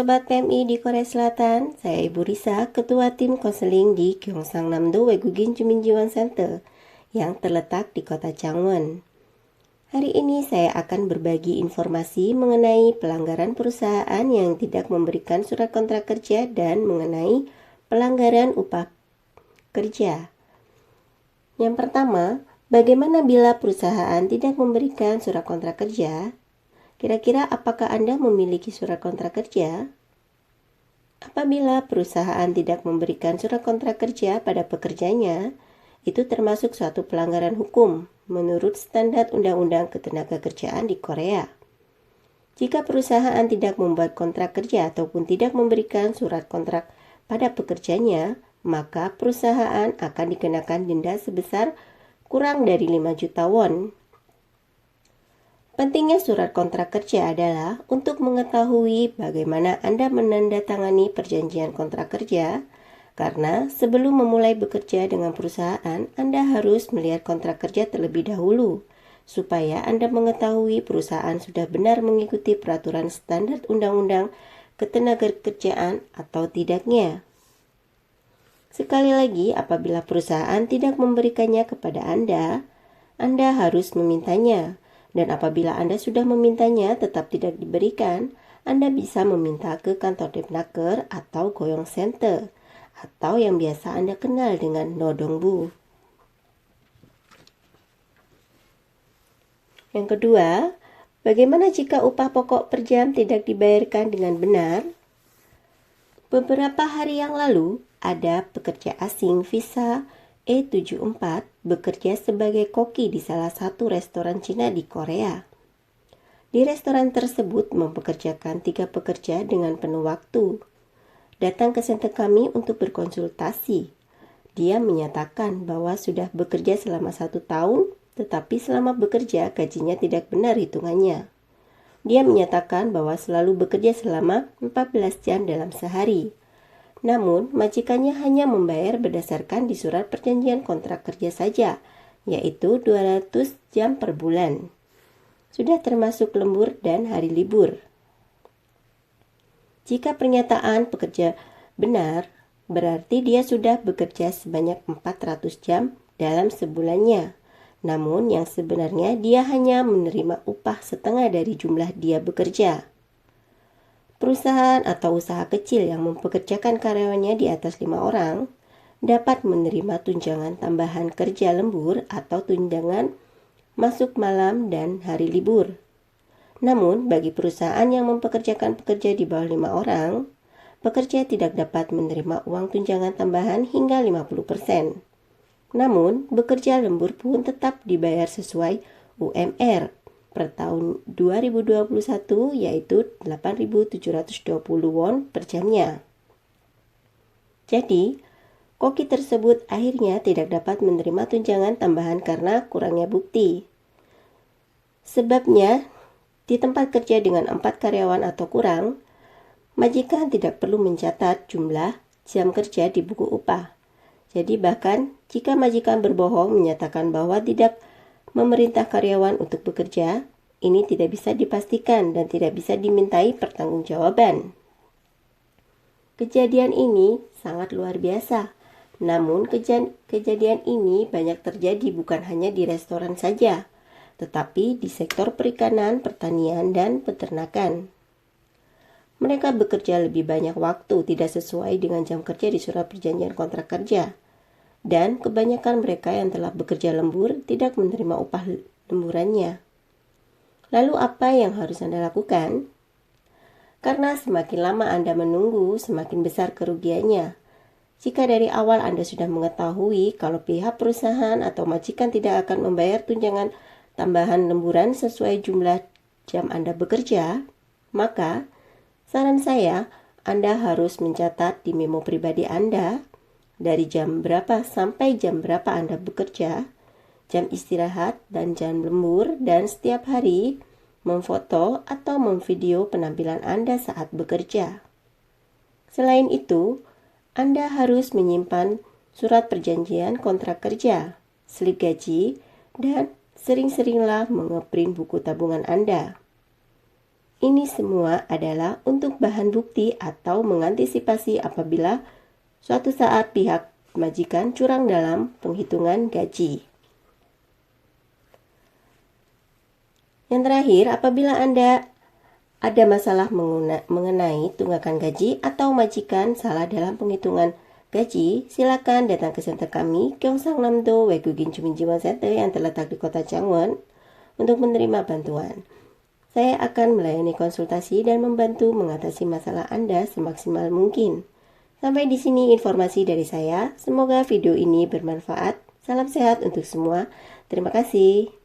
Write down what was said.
Sobat PMI di Korea Selatan, saya Ibu Risa, Ketua Tim Konseling di Gyeongsangnam-do Wegugin Juminjiwon Center yang terletak di kota Changwon. Hari ini saya akan berbagi informasi mengenai pelanggaran perusahaan yang tidak memberikan surat kontrak kerja dan mengenai pelanggaran upah kerja. Yang pertama, bagaimana bila perusahaan tidak memberikan surat kontrak kerja? Kira-kira apakah Anda memiliki surat kontrak kerja? Apabila perusahaan tidak memberikan surat kontrak kerja pada pekerjanya, itu termasuk suatu pelanggaran hukum menurut standar Undang-Undang Ketenagakerjaan di Korea. Jika perusahaan tidak membuat kontrak kerja ataupun tidak memberikan surat kontrak pada pekerjanya, maka perusahaan akan dikenakan denda sebesar kurang dari 5 juta won. Pentingnya surat kontrak kerja adalah untuk mengetahui bagaimana Anda menandatangani perjanjian kontrak kerja, karena sebelum memulai bekerja dengan perusahaan, Anda harus melihat kontrak kerja terlebih dahulu, supaya Anda mengetahui perusahaan sudah benar mengikuti peraturan standar Undang-Undang Ketenagakerjaan atau tidaknya. Sekali lagi, apabila perusahaan tidak memberikannya kepada Anda harus memintanya. Dan apabila Anda sudah memintanya tetap tidak diberikan, Anda bisa meminta ke kantor Depnaker atau Goyong Center, atau yang biasa Anda kenal dengan Nodongbu. Yang kedua, bagaimana jika upah pokok per jam tidak dibayarkan dengan benar? Beberapa hari yang lalu, ada pekerja asing visa E74 bekerja sebagai koki di salah satu restoran Cina di Korea. Di restoran tersebut mempekerjakan 3 pekerja dengan penuh waktu. Datang ke center kami untuk berkonsultasi. Dia menyatakan bahwa sudah bekerja selama 1 tahun, tetapi selama bekerja gajinya tidak benar hitungannya. Dia menyatakan bahwa selalu bekerja selama 14 jam dalam sehari. Namun, majikannya hanya membayar berdasarkan di surat perjanjian kontrak kerja saja, yaitu 200 jam per bulan. Sudah termasuk lembur dan hari libur. Jika pernyataan pekerja benar, berarti dia sudah bekerja sebanyak 400 jam dalam sebulannya. Namun, yang sebenarnya dia hanya menerima upah setengah dari jumlah dia bekerja. Perusahaan atau usaha kecil yang mempekerjakan karyawannya di atas 5 orang dapat menerima tunjangan tambahan kerja lembur atau tunjangan masuk malam dan hari libur. Namun, bagi perusahaan yang mempekerjakan pekerja di bawah 5 orang, pekerja tidak dapat menerima uang tunjangan tambahan hingga 50%. Namun, bekerja lembur pun tetap dibayar sesuai UMR per tahun 2021, yaitu 8.720 won per jamnya. Jadi, koki tersebut akhirnya tidak dapat menerima tunjangan tambahan karena kurangnya bukti. Sebabnya, di tempat kerja dengan 4 karyawan atau kurang, majikan tidak perlu mencatat jumlah jam kerja di buku upah. Jadi bahkan jika majikan berbohong menyatakan bahwa tidak memerintah karyawan untuk bekerja, ini tidak bisa dipastikan dan tidak bisa dimintai pertanggungjawaban. Kejadian ini sangat luar biasa. Namun kejadian ini banyak terjadi bukan hanya di restoran saja, tetapi di sektor perikanan, pertanian, dan peternakan. Mereka bekerja lebih banyak waktu tidak sesuai dengan jam kerja di surat perjanjian kontrak kerja. Dan kebanyakan mereka yang telah bekerja lembur tidak menerima upah lemburannya. Lalu apa yang harus Anda lakukan? Karena semakin lama Anda menunggu, semakin besar kerugiannya. Jika dari awal Anda sudah mengetahui kalau pihak perusahaan atau majikan tidak akan membayar tunjangan tambahan lemburan sesuai jumlah jam Anda bekerja, maka saran saya, Anda harus mencatat di memo pribadi Anda dari jam berapa sampai jam berapa Anda bekerja, jam istirahat dan jam lembur, dan setiap hari memfoto atau memvideo penampilan Anda saat bekerja. Selain itu, Anda harus menyimpan surat perjanjian kontrak kerja, slip gaji, dan sering-seringlah mengeprint buku tabungan Anda. Ini semua adalah untuk bahan bukti atau mengantisipasi apabila suatu saat pihak majikan curang dalam penghitungan gaji. Yang terakhir, apabila Anda ada masalah mengenai tunggakan gaji atau majikan salah dalam penghitungan gaji, silakan datang ke center kami, Gyeongsang Namdo Waegugin Juminjiwon Center yang terletak di kota Changwon untuk menerima bantuan. Saya akan melayani konsultasi dan membantu mengatasi masalah Anda semaksimal mungkin. Sampai di sini informasi dari saya. Semoga video ini bermanfaat. Salam sehat untuk semua. Terima kasih.